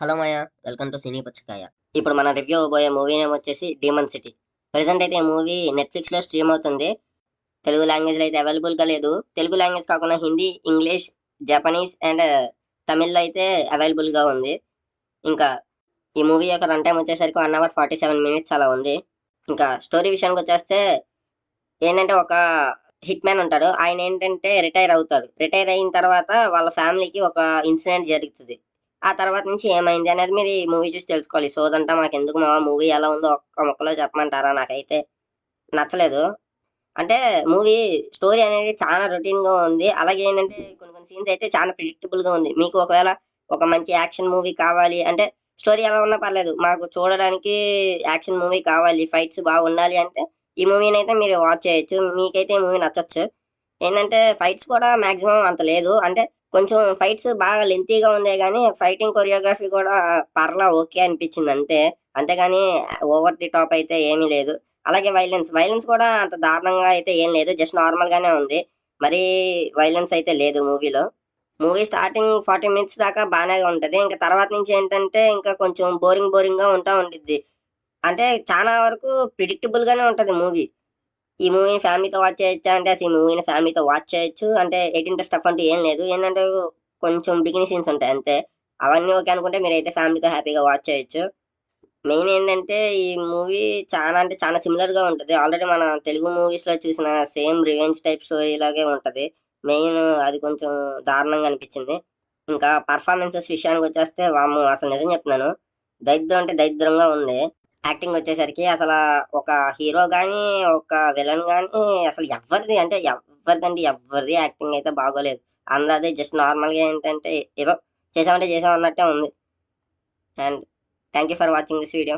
Hello మాయ, welcome to cine Puchakaya. ఇప్పుడు మన రివ్యూ అవబోయే మూవీ నేమ్ వచ్చేసి డీమన్ సిటీ. ప్రెసెంట్ అయితే ఈ మూవీ నెట్ఫ్లిక్స్లో స్ట్రీమ్ అవుతుంది. తెలుగు లాంగ్వేజ్లో అయితే అవైలబుల్గా లేదు. తెలుగు లాంగ్వేజ్ కాకుండా హిందీ, ఇంగ్లీష్, జపనీస్ అండ్ తమిళ్లో అయితే అవైలబుల్గా ఉంది. ఇంకా ఈ మూవీ యొక్క రన్ టైం వచ్చేసరికి 1 hour 47 minutes అలా ఉంది. ఇంకా స్టోరీ విషయానికి వచ్చేస్తే ఏంటంటే ఒక హిట్ మ్యాన్ ఉంటాడు. ఆయన ఏంటంటే రిటైర్ అవుతాడు. రిటైర్ అయిన తర్వాత వాళ్ళ ఫ్యామిలీకి ఒక ఇన్సిడెంట్ జరుగుతుంది. ఆ తర్వాత నుంచి ఏమైంది అనేది మీరు ఈ మూవీ చూసి తెలుసుకోవాలి. సోదంతా మాకెందుకు మా మూవీ ఎలా ఉందో ఒక్క ముక్కలో చెప్పమంటారా? నాకైతే నచ్చలేదు. అంటే మూవీ స్టోరీ అనేది చాలా రొటీన్గా ఉంది. అలాగే ఏంటంటే కొన్ని కొన్ని సీన్స్ అయితే చాలా ప్రిడిక్టబుల్గా ఉంది. మీకు ఒకవేళ ఒక మంచి యాక్షన్ మూవీ కావాలి అంటే స్టోరీ ఎలా ఉన్నా పర్లేదు, మాకు చూడడానికి యాక్షన్ మూవీ కావాలి, ఫైట్స్ బాగా ఉండాలి అంటే ఈ మూవీని అయితే మీరు వాచ్ చేయొచ్చు. మీకైతే ఈ మూవీ నచ్చొచ్చు. ఏంటంటే ఫైట్స్ కూడా మాక్సిమం అంత లేదు. అంటే కొంచెం ఫైట్స్ బాగా లెంతీగా ఉందే కానీ ఫైటింగ్ కొరియోగ్రఫీ కూడా పర్లా ఓకే అనిపించింది అంతే. అంతేగాని ఓవర్ ది టాప్ అయితే ఏమీ లేదు. అలాగే వైలెన్స్ కూడా అంత దారుణంగా అయితే ఏం లేదు. జస్ట్ నార్మల్గానే ఉంది. మరీ వైలెన్స్ అయితే లేదు మూవీలో. మూవీ స్టార్టింగ్ 40 minutes దాకా బాగానే ఉంటుంది. ఇంకా తర్వాత నుంచి ఏంటంటే ఇంకా కొంచెం బోరింగ్గా ఉంటా ఉండిద్ది. అంటే చాలా వరకు ప్రిడిక్టబుల్గానే ఉంటుంది మూవీ. ఈ మూవీని ఫ్యామిలీతో వాచ్ చేయొచ్చా అంటే అసలు ఈ మూవీని ఫ్యామిలీతో వాచ్ చేయొచ్చు. అంటే 18+ స్టఫ్ అంటూ ఏం లేదు. ఏంటంటే కొంచెం బిగిని సీన్స్ ఉంటాయి అంతే. అవన్నీ ఓకే అనుకుంటే మీరైతే ఫ్యామిలీతో హ్యాపీగా వాచ్ చేయొచ్చు. మెయిన్ ఏంటంటే ఈ మూవీ చాలా అంటే చాలా సిమిలర్గా ఉంటుంది. ఆల్రెడీ మన తెలుగు మూవీస్లో చూసిన సేమ్ రివెంజ్ టైప్ స్టోరీ లాగే ఉంటుంది. మెయిన్ అది కొంచెం దారుణంగా అనిపించింది. ఇంకా పర్ఫార్మెన్సెస్ విషయానికి వచ్చేస్తే వాము అసలు నిజం చెప్తున్నాను, దరిద్రం అంటే దరిద్రంగా ఉంది. యాక్టింగ్ వచ్చేసరికి అసలు ఒక హీరో కానీ ఒక విలన్ కానీ అసలు ఎవరిది యాక్టింగ్ అయితే బాగోలేదు. అందరిది జస్ట్ నార్మల్గా ఏంటంటే ఏదో చేసామంటే చేసాం అన్నట్టే ఉంది. And thank you for watching this video.